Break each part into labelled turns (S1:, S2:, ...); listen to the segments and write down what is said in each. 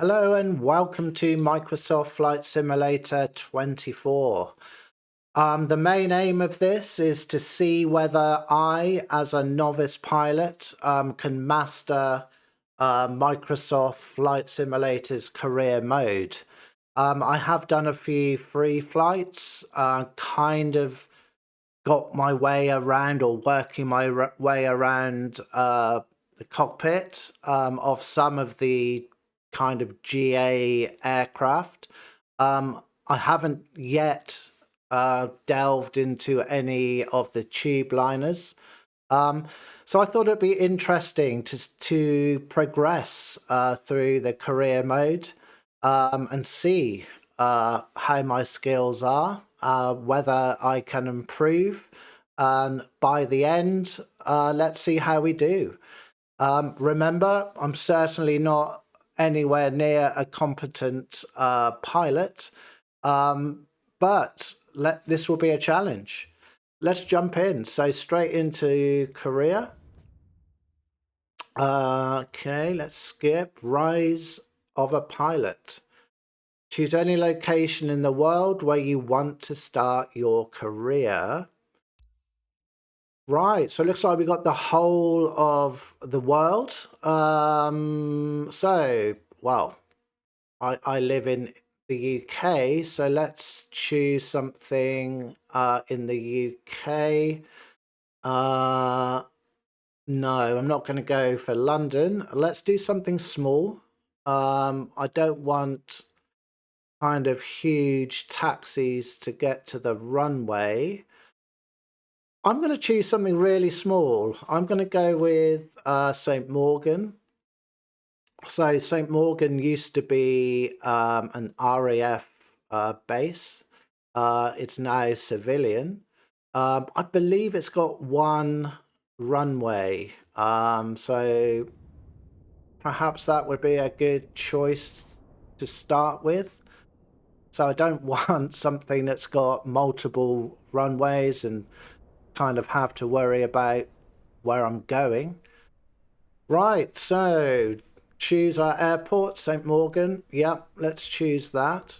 S1: Hello and welcome to Microsoft Flight Simulator 24. The main aim of this is to see whether I, as a novice pilot, can master Microsoft Flight Simulator's career mode. I have done a few free flights, kind of got my way around or working my way around the cockpit of some of the kind of GA aircraft. I haven't yet delved into any of the tube liners. So I thought it'd be interesting to progress through the career mode and see how my skills are, whether I can improve. And by the end, let's see how we do. Remember, I'm certainly not anywhere near a competent pilot, but this will be a challenge. Let's jump in. So straight into career. Okay, let's skip. Rise of a pilot. Choose any location in the world where you want to start your career. Right, so it looks like we got the whole of the world. I live in the UK, so let's choose something in the UK. No, I'm not going to go for London. Let's do something small. I don't want kind of huge taxis to get to the runway. I'm going to choose something really small. I'm going to go with St. Morgan. So St. Morgan used to be an RAF base. It's now civilian. I believe it's got one runway. So perhaps that would be a good choice to start with. So I don't want something that's got multiple runways and kind of have to worry about where I'm going. Right, so choose our airport, St. Morgan. Yep, let's choose that.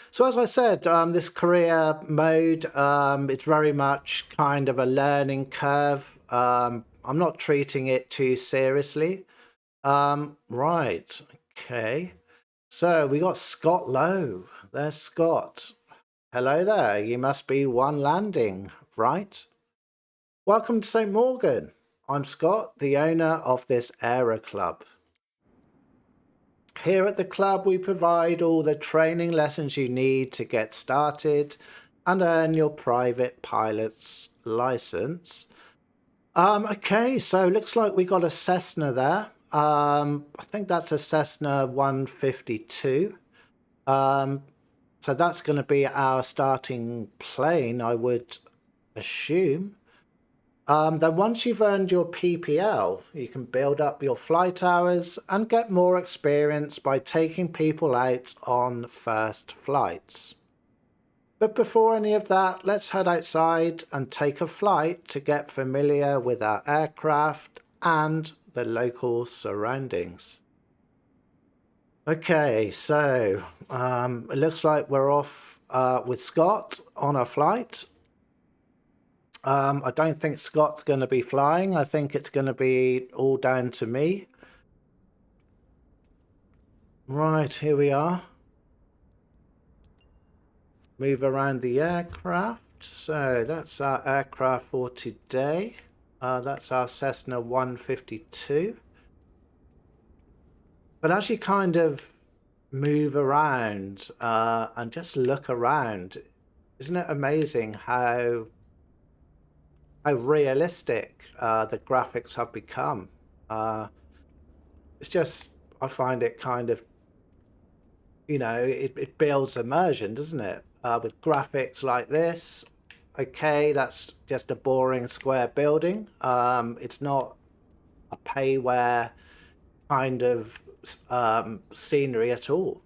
S1: So as I said, this career mode, it's very much kind of a learning curve. I'm not treating it too seriously. Right, okay. So we got Scott Lowe. There's Scott. Hello there, you must be one landing, right? Welcome to St. Morgan. I'm Scott, the owner of this Aero Club. Here at the club, we provide all the training lessons you need to get started and earn your private pilot's license. Okay, so looks like we got a Cessna there. I think that's a Cessna 152. So that's going to be our starting plane, I would assume. Then once you've earned your PPL, you can build up your flight hours and get more experience by taking people out on first flights. But before any of that, let's head outside and take a flight to get familiar with our aircraft and the local surroundings. Okay, so it looks like we're off with Scott on a flight. I don't think Scott's going to be flying. I think it's going to be all down to me. Right, here we are. Move around the aircraft. So that's our aircraft for today. That's our Cessna 152. But as you kind of move around and just look around, isn't it amazing how realistic the graphics have become? It's just, I find it kind of, it builds immersion, doesn't it? With graphics like this, okay, that's just a boring square building. It's not a payware kind of scenery at all.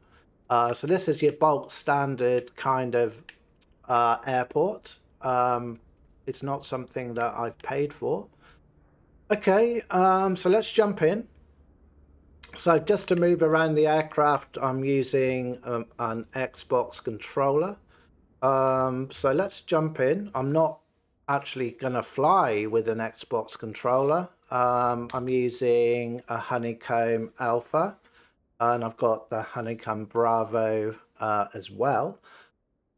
S1: So this is your bulk standard kind of airport. It's not something that I've paid for. Okay, so let's jump in. So just to move around the aircraft, I'm using an Xbox controller. So let's jump in. I'm not actually going to fly with an Xbox controller. I'm using a Honeycomb Alpha, and I've got the Honeycomb Bravo as well.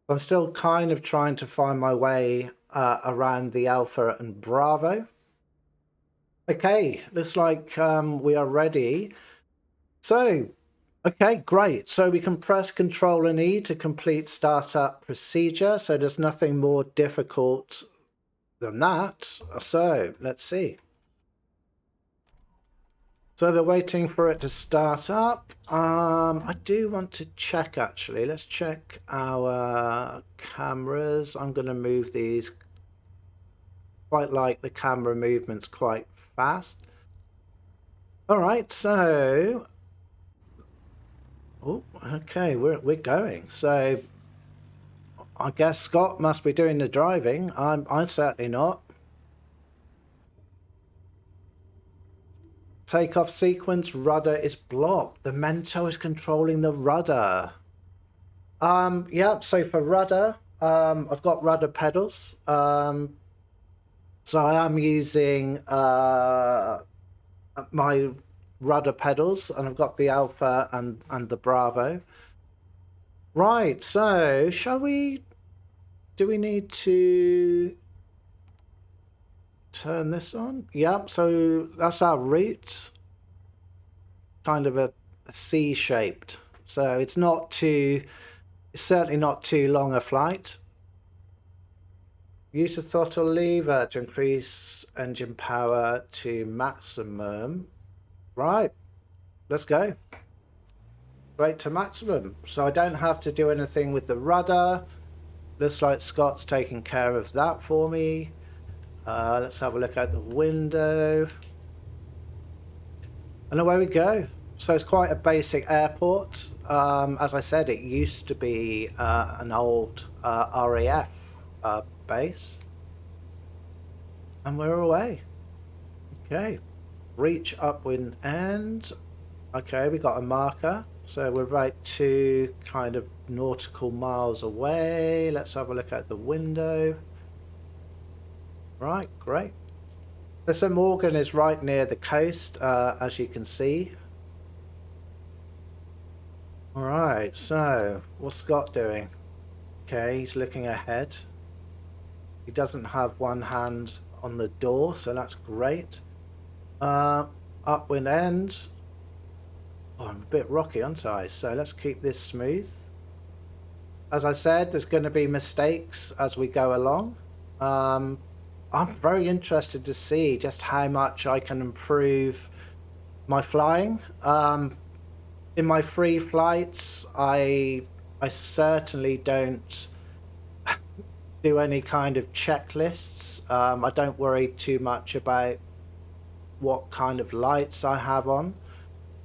S1: I'm still kind of trying to find my way around the Alpha and Bravo. Okay, looks like we are ready. So, okay, great. So we can press Control and E to complete startup procedure. So there's nothing more difficult than that. So let's see. So they're waiting for it to start up. I do want to check actually. Let's check our cameras. I'm going to move these. Quite like the camera movements quite fast. All right, so oh, okay, we're going. So I guess Scott must be doing the driving. I'm certainly not. Takeoff sequence, rudder is blocked. The Mento is controlling the rudder. Yeah, so for rudder, I've got rudder pedals. So I am using my rudder pedals, and I've got the Alpha and the Bravo. Right, so shall we... Do we need to turn this on? Yep, so that's our route. Kind of a C-shaped. So it's not too... It's certainly not too long a flight. Use the throttle lever to increase engine power to maximum. Right, let's go. Straight to maximum. So I don't have to do anything with the rudder. Looks like Scott's taking care of that for me. Let's have a look out the window. And away we go. So it's quite a basic airport. As I said, it used to be an old RAF base. And we're away. Okay. Reach upwind end. Okay, we got a marker. So we're about 2 kind of nautical miles away. Let's have a look out the window. Right, great. So Morgan is right near the coast, as you can see. All right, so what's Scott doing? Okay, he's looking ahead. He doesn't have one hand on the door, so that's great. Upwind end. Oh, I'm a bit rocky, aren't I? So let's keep this smooth. As I said, there's going to be mistakes as we go along. I'm very interested to see just how much I can improve my flying. In my free flights, I certainly don't do any kind of checklists. I don't worry too much about what kind of lights I have on.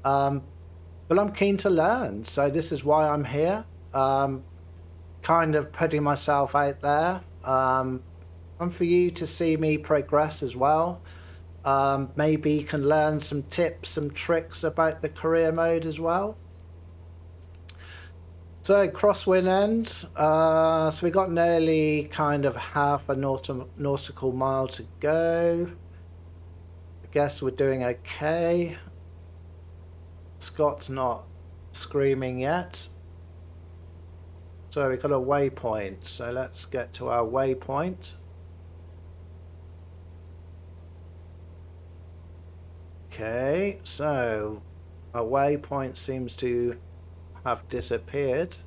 S1: But I'm keen to learn, so this is why I'm here. Kind of putting myself out there. And for you to see me progress as well. Maybe you can learn some tips, some tricks about the career mode as well. So crosswind end. So we got nearly kind of half a nautical mile to go. I guess we're doing okay. Scott's not screaming yet. So we've got a waypoint. So let's get to our waypoint. Okay, so our waypoint seems to have disappeared.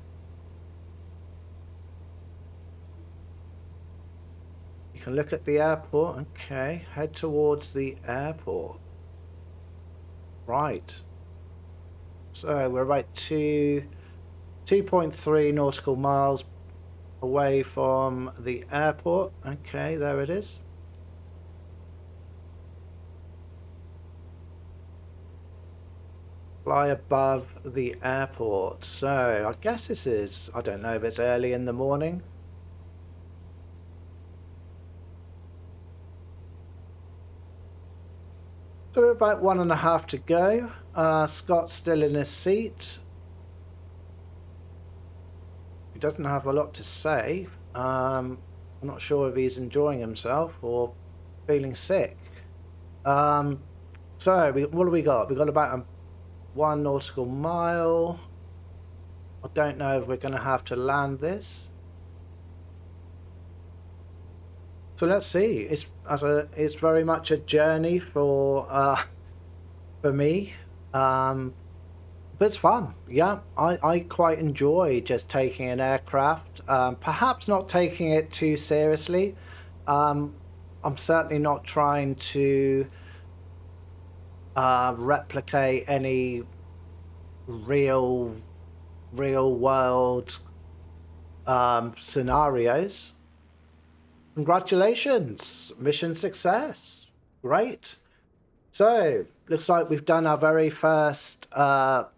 S1: You can look at the airport. Okay, head towards the airport. Right. So we're about 2.3 nautical miles away from the airport. Okay, there it is. Fly above the airport. So I guess this is, I don't know if it's early in the morning. So we're about 1.5 to go. Scott's still in his seat. He doesn't have a lot to say. I'm not sure if he's enjoying himself or feeling sick. So what do we got? We've got about 1 nautical mile. I don't know if we're going to have to land this. So let's see. It's very much a journey for me. But it's fun. Yeah, I quite enjoy just taking an aircraft, perhaps not taking it too seriously. I'm certainly not trying to replicate any real world scenarios. Congratulations, mission success. Great. So, looks like we've done our very first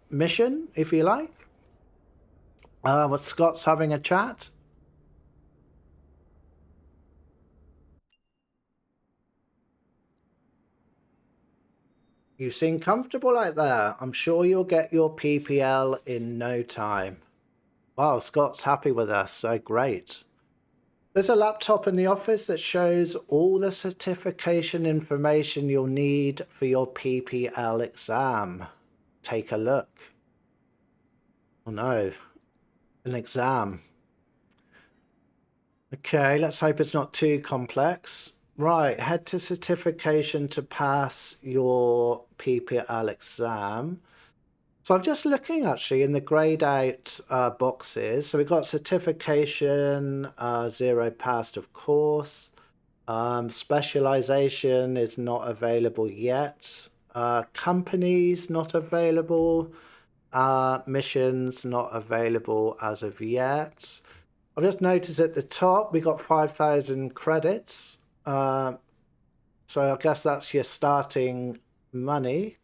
S1: mission, if you like. Scott's having a chat. You seem comfortable out there. I'm sure you'll get your PPL in no time. Wow, Scott's happy with us, so great. There's a laptop in the office that shows all the certification information you'll need for your PPL exam. Take a look. Oh no, an exam. Okay, let's hope it's not too complex. Right, head to certification to pass your PPL exam. So I'm just looking actually in the grayed out boxes. So we've got certification, 0 passed of course. Specialization is not available yet. Companies not available. Missions not available as of yet. I've just noticed at the top we got 5,000 credits. So I guess that's your starting money.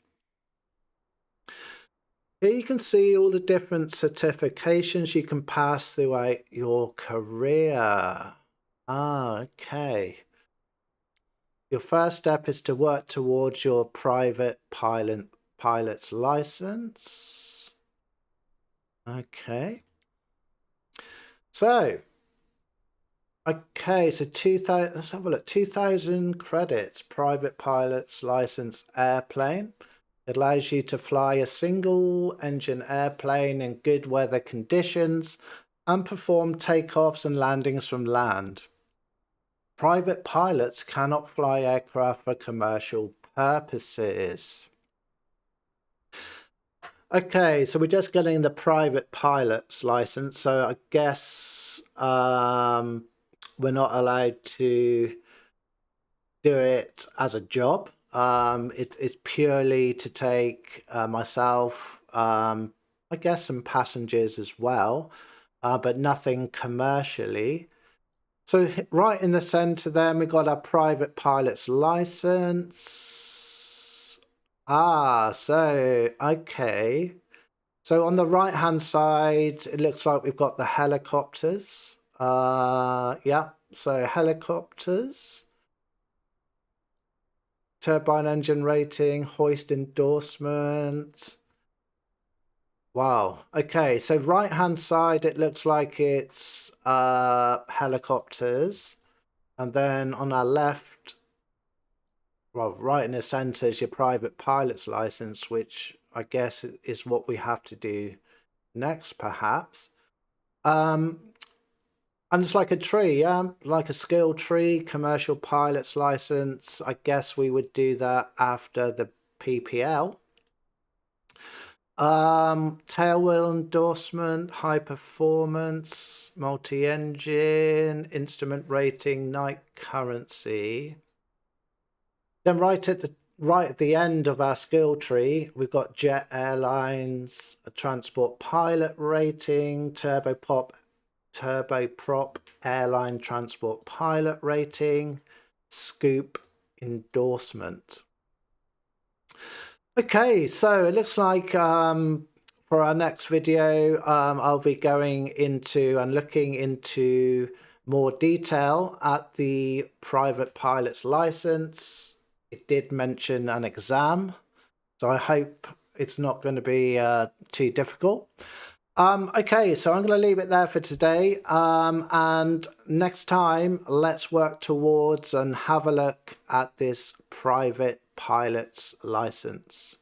S1: Here you can see all the different certifications you can pass throughout your career. Okay. Your first step is to work towards your private pilot's license. Okay. So, so 2,000, let's have a look. 2,000 credits, private pilot's license airplane. It allows you to fly a single engine airplane in good weather conditions and perform takeoffs and landings from land. Private pilots cannot fly aircraft for commercial purposes. Okay, so we're just getting the private pilot's license, so I guess we're not allowed to do it as a job. It's purely to take myself, I guess some passengers as well, but nothing commercially. So right in the center then we got our private pilot's license. Okay. So on the right hand side, it looks like we've got the helicopters. Yeah, so helicopters. Turbine engine rating, hoist endorsement. Wow. Okay, so right hand side, it looks like it's helicopters. And then on our left, well, right in the center is your private pilot's license, which I guess is what we have to do next, perhaps. And it's like a tree, yeah, like a skill tree, commercial pilot's license. I guess we would do that after the PPL. Tailwheel endorsement, high performance, multi-engine, instrument rating, night currency. Then right at the end of our skill tree, we've got jet airlines, a transport pilot rating, turboprop airline transport pilot rating, scoop endorsement. Okay, so it looks like for our next video, I'll be going into and looking into more detail at the private pilot's license. it did mention an exam, so I hope it's not going to be too difficult. Okay, so I'm going to leave it there for today. And next time, let's work towards and have a look at this private pilot's license.